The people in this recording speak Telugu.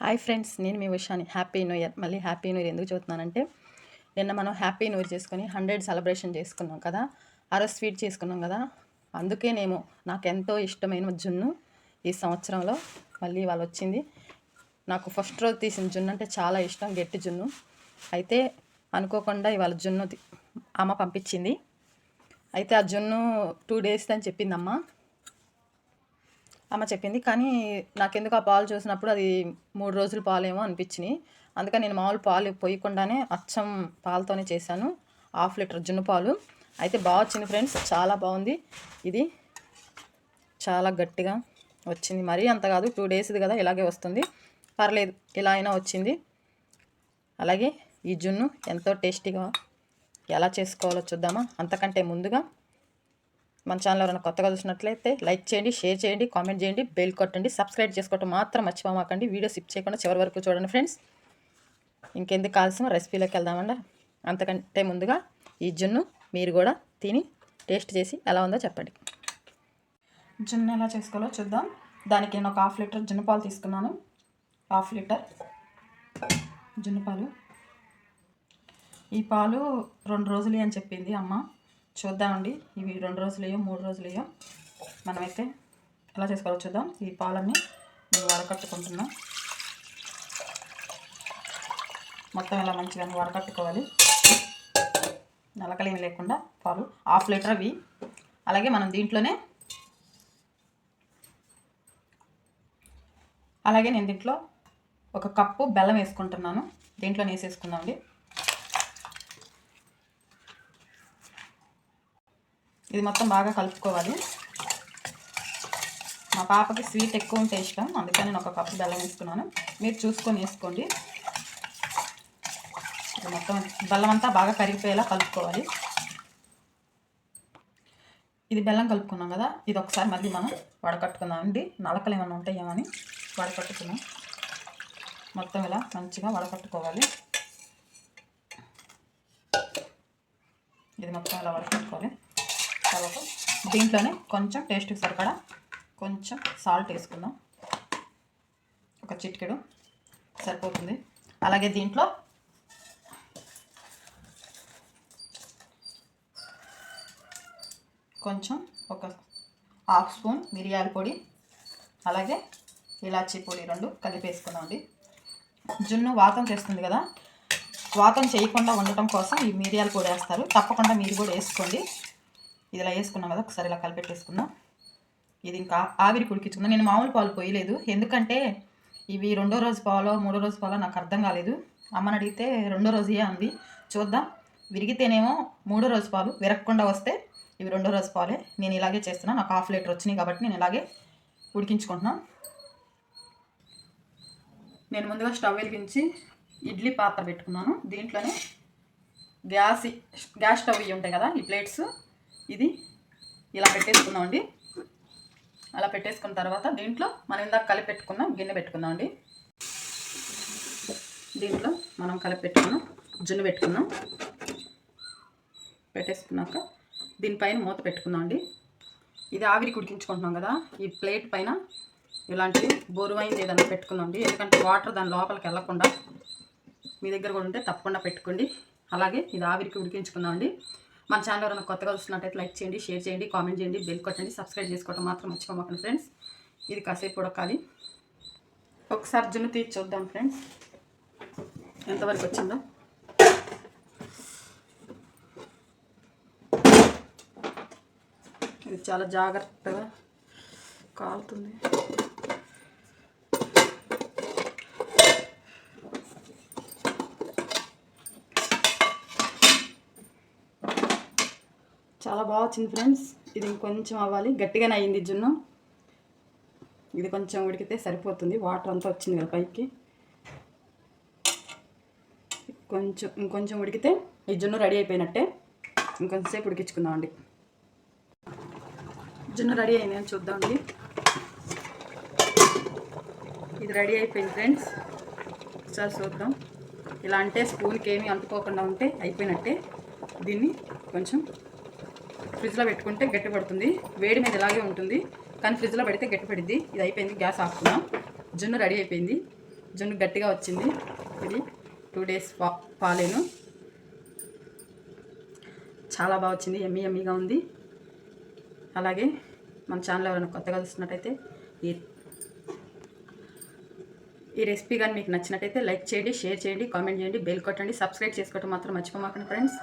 హాయ్ ఫ్రెండ్స్, నేను మీ ఉషాని. Happy new year. మళ్ళీ హ్యాపీ న్యూ ఇయర్ ఎందుకు చూస్తున్నానంటే, నిన్న మనం హ్యాపీ న్యూ ఇయర్ చేసుకొని 100 సెలబ్రేషన్ చేసుకున్నాం కదా, ఆ రోజు స్వీట్ చేసుకున్నాం కదా. అందుకే నాకు ఎంతో ఇష్టమైన జున్ను ఈ సంవత్సరంలో మళ్ళీ వాళ్ళు వచ్చింది. నాకు ఫస్ట్ రోజు తీసిన జున్ను అంటే చాలా ఇష్టం, గట్టి జున్ను. అయితే అనుకోకుండా ఇవాళ జున్ను అమ్మ పంపించింది. అయితే ఆ జున్ను 2 days అని చెప్పిందమ్మ. అమ్మ చెప్పింది. కానీ నాకెందుకు ఆ పాలు చూసినప్పుడు అది 3 రోజుల పాలేమో అనిపించినాయి. అందుకని నేను మామూలు పాలు పోయకుండానే అచ్చం పాలతోనే చేశాను. 1/2 లీటర్ జున్ను పాలు. అయితే బాగా వచ్చింది ఫ్రెండ్స్, చాలా బాగుంది. ఇది చాలా గట్టిగా వచ్చింది. మరీ అంత కాదు, 2 daysది కదా, ఇలాగే వస్తుంది, పర్లేదు, ఇలా అయినా వచ్చింది. అలాగే ఈ జున్ను ఎంతో టేస్టీగా ఎలా చేసుకోవాలో చూద్దామా. అంతకంటే ముందుగా మన ఛానల్ ఎవరైనా కొత్తగా చూసినట్లయితే లైక్ చేయండి, షేర్ చేయండి, కామెంట్ చేయండి, బెల్ కొట్టండి, సబ్స్క్రైబ్ చేసుకోవటం మాత్రం మర్చిపోమాకండి. వీడియో స్కిప్ చేయకుండా చివరి వరకు చూడండి ఫ్రెండ్స్. ఇంకెందుకు కావాల్సిన రెసిపీలోకి వెళ్దామండి. అంతకంటే ముందుగా ఈ జున్ను మీరు కూడా తిని టేస్ట్ చేసి ఎలా ఉందో చెప్పండి. జున్ను ఎలా చేసుకోవాలో చూద్దాం. దానికి నేను ఒక 1/2 లీటర్ జున్ను పాలు తీసుకున్నాను. 1/2 లీటర్ జున్ను పాలు. ఈ పాలు 2 రోజులు అని చెప్పింది అమ్మ. చూద్దామండి, ఇవి 2 రోజులయ్యో 3 రోజులయ్యో. మనమైతే ఎలా చేసుకోవాలో చూద్దాం. ఈ పాలన్నీ నేను వడకట్టుకుంటున్నా. మొత్తం ఇలా మంచిగా వడకట్టుకోవాలి, నలకలేమి లేకుండా పాలు. 1/2 లీటర్ అవి. అలాగే మనం నేను దీంట్లో 1 కప్పు బెల్లం వేసుకుంటున్నాను. దీంట్లోనే వేసేసుకుందామండి. ఇది మొత్తం బాగా కలుపుకోవాలి. మా పాపకి స్వీట్ ఎక్కువ ఉంటే ఇష్టం, అందుకని నేను 1 కప్పు బెల్లం వేసుకున్నాను. మీరు చూసుకొని వేసుకోండి. ఇది మొత్తం బెల్లం అంతా బాగా కరిగిపోయేలా కలుపుకోవాలి. ఇది బెల్లం కలుపుకున్నాం కదా, ఇది ఒకసారి మళ్ళీ మనం వడకట్టుకుందాం అండి. నలకలు ఏమైనా ఉంటాయేమో అని వడకట్టుకున్నాం. మొత్తం ఇలా మంచిగా వడకట్టుకోవాలి. ఇది మొత్తం ఇలా వడకట్టుకోవాలి. తర్వాత దీంట్లోనే కొంచెం టేస్ట్కి సరిపడా కొంచెం సాల్ట్ వేసుకుందాం. 1 చిటికెడు సరిపోతుంది. అలాగే దీంట్లో కొంచెం 1/2 స్పూన్ మిరియాల పొడి, అలాగే ఇలాచీ పొడి 2 కలిపేసుకుందామండి. జున్ను వాతం చేస్తుంది కదా, వాతం చేయకుండా ఉండటం కోసం ఈ మిరియాల పొడి వేస్తారు. తప్పకుండా మీరు కూడా వేసుకోండి. ఇది ఇలా వేసుకున్నాం కదా, ఒకసారి ఇలా కలిపెట్టేసుకుందాం. ఇది ఇంకా ఆవిరి కుడికించుకుందాం. నేను మామూలు పాలు పోయలేదు, ఎందుకంటే ఇవి 2వ రోజు పాలో 3వ రోజు పాలో నాకు అర్థం కాలేదు. అమ్మని అడిగితే 2వ రోజే అంది. చూద్దాం, విరిగితేనేమో 3వ రోజు పాలు, విరగకుండా వస్తే ఇవి 2వ రోజు పాలే. నేను ఇలాగే చేస్తున్నాను. నాకు 1/2 లీటర్ వచ్చినాయి కాబట్టి నేను ఇలాగే ఉడికించుకుంటున్నాను. నేను ముందుగా స్టవ్ వెలిగించి ఇడ్లీ పాత్ర పెట్టుకున్నాను. దీంట్లోనే గ్యాస్ స్టవ్ ఇవి ఉంటాయి కదా, ఈ ప్లేట్స్, ఇది ఇలా పెట్టేసుకుందామండి. అలా పెట్టేసుకున్న తర్వాత దీంట్లో మనం ఇందాక కలిపి పెట్టుకున్నాం గిన్నె పెట్టుకుందామండి. దీంట్లో మనం కలిపి పెట్టుకున్నాం జున్ను పెట్టుకున్నాం. పెట్టేసుకున్నాక దీనిపైన మూత పెట్టుకుందామండి. ఇది ఆవిరి ఉడికించుకుంటున్నాం కదా, ఈ ప్లేట్ పైన ఇలాంటివి బోరువైంది ఏదైనా పెట్టుకుందామండి. ఎందుకంటే వాటర్ దాని లోపలికి వెళ్ళకుండా. మీ దగ్గర కూడా ఉంటే తప్పకుండా పెట్టుకోండి. అలాగే ఇది ఆవిరికి ఉడికించుకుందామండి. మన ఛానల్ ఎవరైనా కొత్తగా చూస్తున్నట్టయితే లైక్ చేయండి, షేర్ చేయండి, కామెంట్ చేయండి, బెల్ కొట్టండి, సబ్స్క్రైబ్ చేసుకోవడం మాత్రం మర్చిపోమాకండి ఫ్రెండ్స్. ఇది కాసేపు ఉడకాలి. ఒకసారి జున్ను తీసి చూద్దాం ఫ్రెండ్స్ ఎంతవరకు వచ్చిందో. ఇది చాలా జాగ్రత్తగా కాలుతుంది. చాలా బాగా వచ్చింది ఫ్రెండ్స్. ఇది ఇంకొంచెం అవ్వాలి, గట్టిగానే అయ్యింది జున్ను. ఇది కొంచెం ఉడికితే సరిపోతుంది. వాటర్ అంతా వచ్చింది కదా పైకి. ఇంకొంచెం ఉడికితే ఈ జున్ను రెడీ అయిపోయినట్టే. ఇంకొంచెంసేపు ఉడికించుకుందామండి. జున్ను రెడీ అయింది అని చూద్దామండి. ఇది రెడీ అయిపోయింది ఫ్రెండ్స్. ఒకసారి చూద్దాం. ఇలా అంటే స్పూన్కి ఏమీ అంటుకోకుండా ఉంటే అయిపోయినట్టే. దీన్ని కొంచెం ఫ్రిడ్జ్లో పెట్టుకుంటే గట్టి పడుతుంది. వేడి మీద ఇలాగే ఉంటుంది, కానీ ఫ్రిడ్జ్లో పెడితే గట్టి పడిద్ది. ఇది అయిపోయింది, గ్యాస్ ఆపుకుందాం. జున్ను రెడీ అయిపోయింది. జున్ను గట్టిగా వచ్చింది. ఇది 2 డేస్ పాలేను. చాలా బాగా వచ్చింది, యమ్మీగా ఉంది. అలాగే మన ఛానల్ ఎవరైనా కొత్తగా చూస్తున్నట్టయితే ఈ రెసిపీ కానీ మీకు నచ్చినట్టయితే లైక్ చేయండి, షేర్ చేయండి, కామెంట్ చేయండి, బెల్ కొట్టండి, సబ్స్క్రైబ్ చేసుకోవడం మాత్రం మర్చిపోమాకండి ఫ్రెండ్స్.